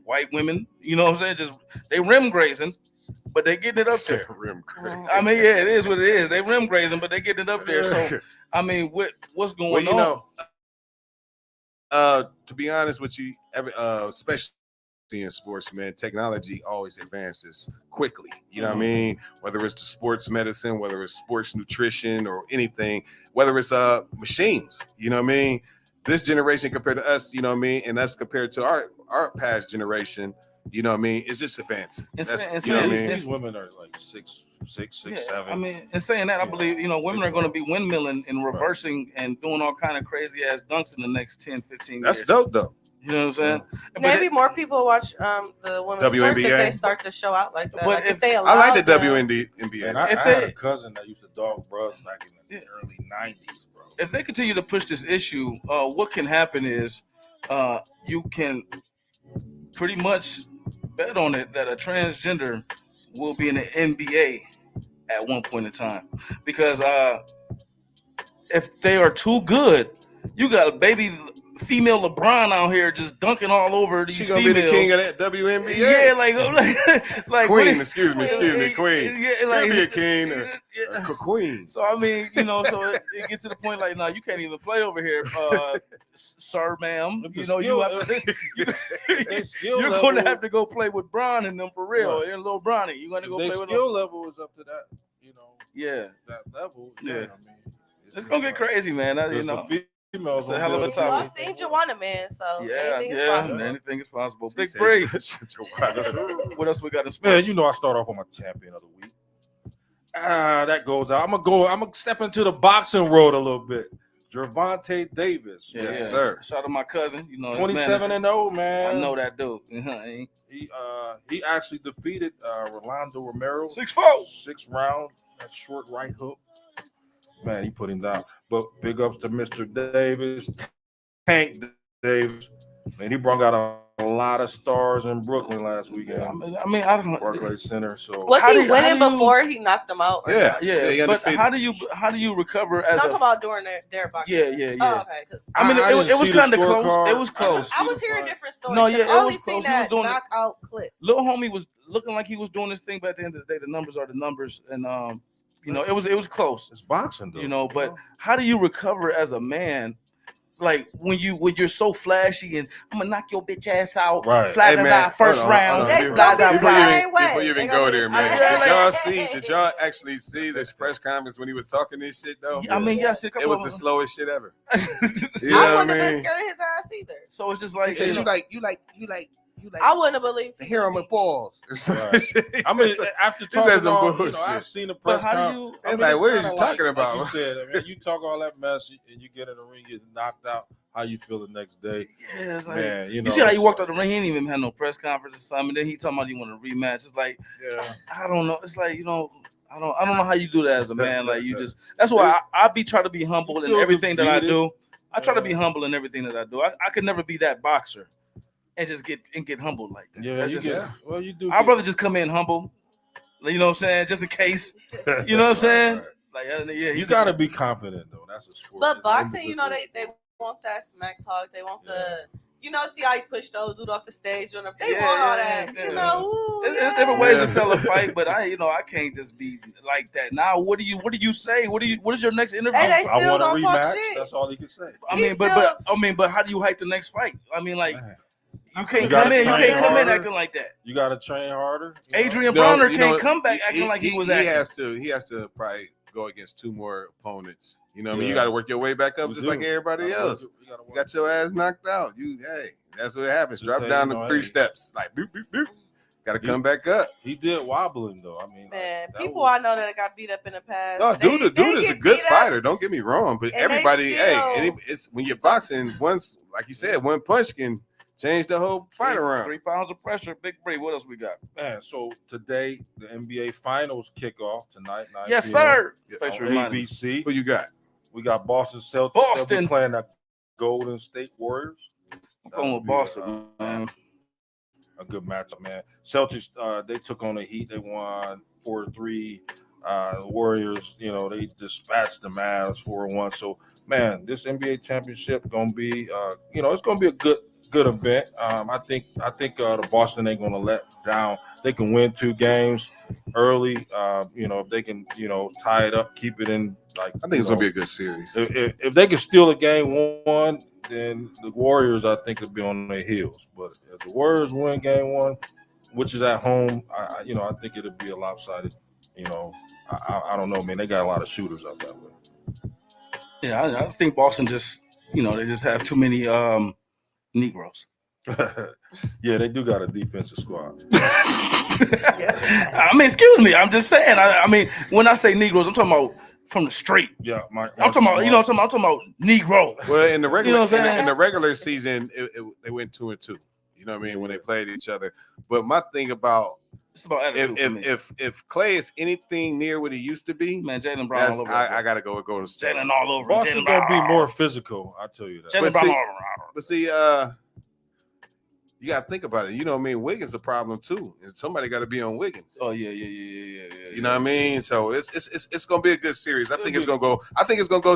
white women, you know what I'm saying? Just they rim grazing, but they getting it up there. Rim grazing. I mean, yeah, it is what it is. They rim grazing, but they getting it up there. So, I mean, what's going on? To be honest with you, especially in sports, man, technology always advances quickly. You know what I mean? Whether it's the sports medicine, whether it's sports nutrition or anything, whether it's machines, you know what I mean? This generation compared to us, you know what I mean, and us compared to our past generation, you know what I mean, it's just advancing. You know what I mean? These women are like 6'6", 6'7". I mean, in saying that, I believe, you know, women are going to be windmilling and reversing and doing all kind of crazy ass dunks in the next 10, 15 years. That's dope, though. You know what I'm saying? Maybe more people watch the women's WNBA. sports if they start to show out like that. But like if they allow I like the WNBA. I had a cousin that used to dog bros back in the early 90s, bro. If they continue to push this issue, what can happen is you can pretty much bet on it that a transgender will be in the NBA at one point in time. Because if they are too good, you got a baby female LeBron out here just dunking all over these females. She gonna be the king of that WNBA. Yeah, like queen. Excuse me, queen. Yeah, like, be a king, a queen. So I mean, you know, so it gets to the point like, no, you can't even play over here, sir, ma'am. You know, you're going to have to go play with Bron and them for real, and little Bronny. You're going to go play with them. Skill level is up to that, you know. Yeah, that level. Yeah, I mean, it's gonna get crazy, man. You know. It's a hell of a time. Well, I've seen Joanna, man. So anything is possible. Anything is possible. Big Bree. What else we got in sports? Man, you know I start off on my champion of the week. That goes out. I'm gonna step into the boxing world a little bit. Gervonta Davis. Yes, sir. Shout out to my cousin. You know, 27-0, man. I know that dude. He actually defeated Rolando Romero. 6-4. 6 rounds. That short right hook. Man, he put him down. But big ups to Mr. Davis, Tank Davis. Man, he brought out a lot of stars in Brooklyn last weekend. I mean, I don't know. Barclays Center. So was he winning before he knocked them out? Yeah. But how do you recover as talking about during their boxing? Yeah. Oh, okay. I mean, it was kind of close. It was close. I was hearing different stories. No, yeah, it was close. He was doing knockout clip. Little homie was looking like he was doing this thing, but at the end of the day, the numbers are the numbers, and you know, it was close. It's boxing, though. You know, but how do you recover as a man? Like when you're so flashy and I'm gonna knock your bitch ass out, right? First round. Before you even go there, man. Did y'all actually see this press conference when he was talking this shit though? I mean, yes, it was the slowest shit ever. I wouldn't have been scared of his ass either. So it's just like you like I wouldn't have believed the hair on my balls. Right. I mean, after talking all, you know, I've seen the press conference. Like, what are you talking about? Like you said, I mean, you talk all that mess and you get in the ring, get knocked out. How you feel the next day? Yeah, it's like, man, you know. You see how you walked out the ring? He didn't even have no press conference or something. Then he talking about he want a rematch. It's like, I don't know. It's like, you know, I don't know how you do that as a man. Like you just. That's why I be trying to be humble in everything that I do. I try to be humble in everything that I do. I could never be that boxer. And just get humbled like that. Yeah, well, you do. I'd rather just come in humble, you know what I'm saying, just in case. You know what I'm saying? Like, you gotta be confident though. That's a sport. But boxing, you know, they want that smack talk. They want the You know, see how he pushed those dude off the stage. They want all that. You know, there's different ways to sell a fight, but I can't just be like that. Now, what do you say? What is your next interview? And they still I want a don't talk rematch. shit. That's all he can say. But how do you hype the next fight? I mean, like. You can't You come in. You gotta can't train come in harder. acting like that. You got to train harder. Adrian Bronner can't come back acting like he was acting. He has to probably go against 2 more opponents. You know what I mean? You got to work your way back up like everybody else. You got your ass knocked out. That's what happens. Drop down the 3 steps. Like, boop, boop, boop. Got to come back up. He did wobbling, though. I mean, man, people I know that got beat up in the past. No, dude is a good fighter. Don't get me wrong. But everybody, it's when you're boxing, once, like you said, one punch can change the whole fight around. 3 pounds of pressure. Big Bree, what else we got? Man, so today, the NBA Finals kick off tonight. Yes, sir. On ABC. Who you got? We got Boston Celtics. Boston. They'll be playing the Golden State Warriors. I'm going with Boston, man. A good matchup, man. Celtics, they took on the Heat. They won 4-3. The Warriors, they dispatched the Mavs 4-1. So, man, this NBA championship gonna be, it's gonna be a good event. I think the Boston ain't gonna let down. They can win 2 games early. If they can, tie it up, keep it in. Like, I think it's gonna be a good series. If they can steal a game 1, then the Warriors, I think, will be on their heels. But if the Warriors win game 1, which is at home, I think it'll be a lopsided. I don't know, man. They got a lot of shooters out that way. Yeah, I think Boston just, they just have too many Negroes. Yeah, they do got a defensive squad. I mean, excuse me. I'm just saying. I mean, when I say Negroes, I'm talking about from the street. Yeah, I'm talking about. I'm talking about Negroes. Well, in the regular, in the regular season, they went 2-2. You know what I mean, when they played each other. But my thing about it's about attitude. If Clay is anything near what he used to be, man, Jaylen Brown all over. I gotta go with Golden State. Jaylen all over. Boston's gonna be more physical. I tell you that. Jaylen Brown all over. But see, you gotta think about it. You know what I mean? Wiggins a problem too, and somebody got to be on Wiggins. Oh yeah. You know what I mean? So it's gonna be a good series. I think it's gonna go to I think it's gonna go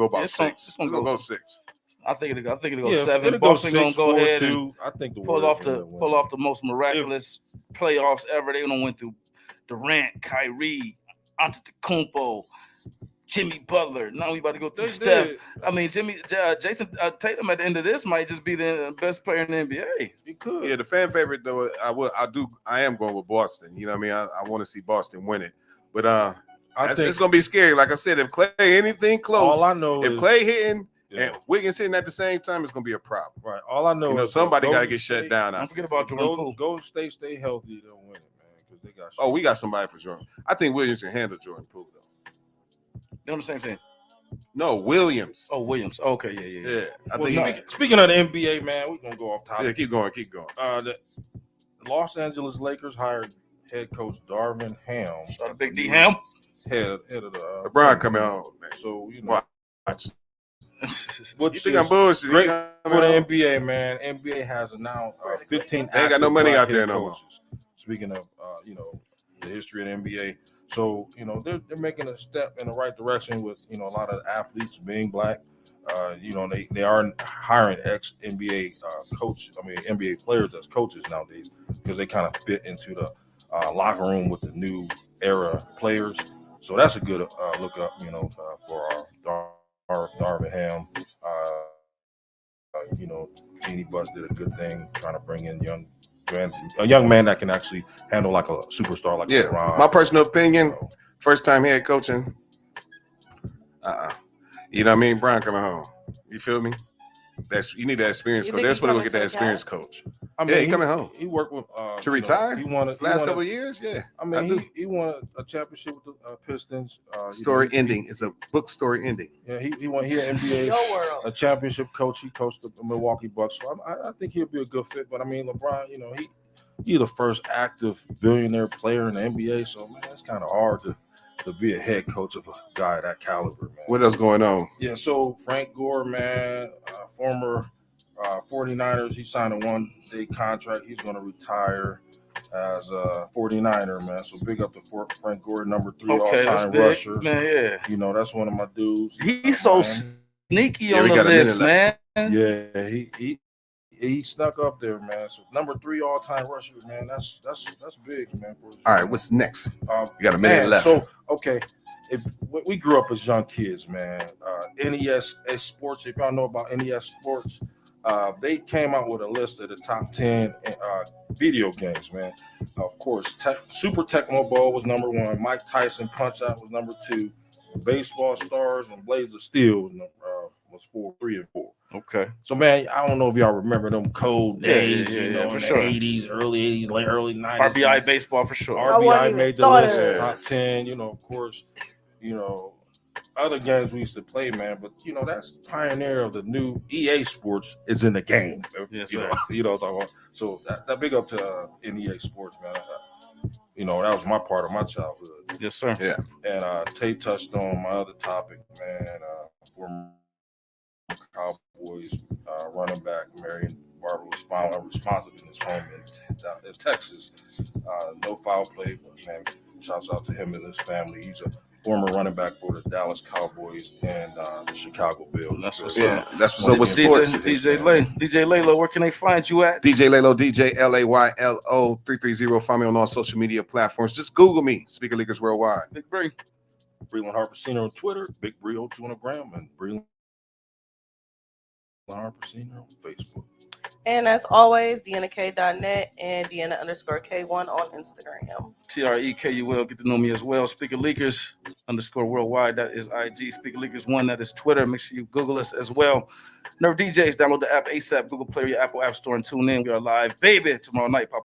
about 6. It's gonna go 6. I think it'll go 7. Boston gonna go ahead and I think pull off the most miraculous playoffs ever. They're gonna win through Durant, Kyrie, Antetokounmpo, Jimmy Butler. Now we about to go through Steph. I mean, Jason Tatum at the end of this might just be the best player in the NBA. He could. Yeah, the fan favorite though. I am going with Boston. You know what I mean? I want to see Boston win it, but I think it's gonna be scary. Like I said, if Clay anything close, all I know if is Clay hitting. Yeah. And Wiggins hitting at the same time is going to be a problem. Right. All I know is somebody got to get shut down. Don't forget about Jordan Poole. Golden State stay healthy, they'll win it, man. Because they got. Oh, we got somebody for Jordan. I think Williams can handle Jordan Poole though. They're on the same thing. No, Williams. Oh, Williams. Okay, yeah. I think speaking of the NBA, man, we're gonna go off topic. Yeah, keep going. The Los Angeles Lakers hired head coach Darvin Ham. Shout out Big D Ham. Head of the LeBron coming on. So watch. What you think I'm bullshit? Great for the NBA, man. NBA has now 15. They ain't got no money out there no more. Speaking of, the history of the NBA, so they're making a step in the right direction with a lot of athletes being black. They are hiring ex NBA coaches. I mean NBA players as coaches nowadays because they kind of fit into the locker room with the new era players. So that's a good look up, for our Darvin Ham. Jeannie Buss did a good thing trying to bring in a young man that can actually handle like a superstar like LeBron. My personal opinion, first time head coaching. You know what I mean? Brian coming home. You feel me? You need that experience coach. That's what we get that experience coach. I mean, he coming home. He worked with to retire. He won his last couple of years. Yeah, I mean, he won a championship with the Pistons. Story ending. It's a book story ending. Yeah, he won here NBA a championship coach. He coached the Milwaukee Bucks. So I think he'll be a good fit. But I mean, LeBron, he's the first active billionaire player in the NBA. So man, it's kind of hard to be a head coach of a guy that caliber, man. What else going on? Yeah, so Frank Gore, man, former 49ers, he signed a 1-day contract. He's going to retire as a 49er, man. So big up to Frank Gore, number 3 all-time rusher. Man, yeah. That's one of my dudes. He's so Sneaky on the list, man. Yeah, he snuck up there, man. So number 3 all-time rusher, man. That's big, man. All right, what's next? We got a minute left. So okay, if we grew up as young kids, man. NES Sports. If y'all know about NES Sports, they came out with a list of the top 10 video games, man. Of course, Super Tecmo Bowl was number 1. Mike Tyson Punch Out was number 2. Baseball Stars and Blades of Steel was 3 and 4. Okay. So man, I don't know if y'all remember them cold days, you know, in the sure. 80s, early 80s, early 90s. RBI baseball for sure. RBI made the list, top 10, you know, of course, you know, other games we used to play, man, but you know, that's the pioneer of the new EA Sports is in the game. Yes, you sir. know what I'm talking about. So that big up to NEA Sports, man. You know, that was my part of my childhood. Yes, sir. Yeah. And Tay touched on my other topic, man. Former Cowboys running back Marion Barber was found unresponsive in his home in Texas. No foul play, but man, shouts out to him and his family. He's a former running back for the Dallas Cowboys and the Chicago Bills. That's what's up. That's what's up with sports. DJ Laylo, where can they find you at? DJ Laylo, DJ LAYLO 330. Find me on all social media platforms. Just Google me, Speaker Leakers Worldwide. Big Bree. Breland Harper Senior on Twitter, Big Bree 02 on the gram, and Breland Harper Senior on Facebook. And as always, DNK.net and Deanna_K1 on Instagram. TREKUL, get to know me as well. Speaker Leakers _worldwide. That is IG. Speaker Leakers 1, that is Twitter. Make sure you Google us as well. Nerve DJs, download the app ASAP, Google Play, your Apple App Store, and tune in. We are live, baby, tomorrow night.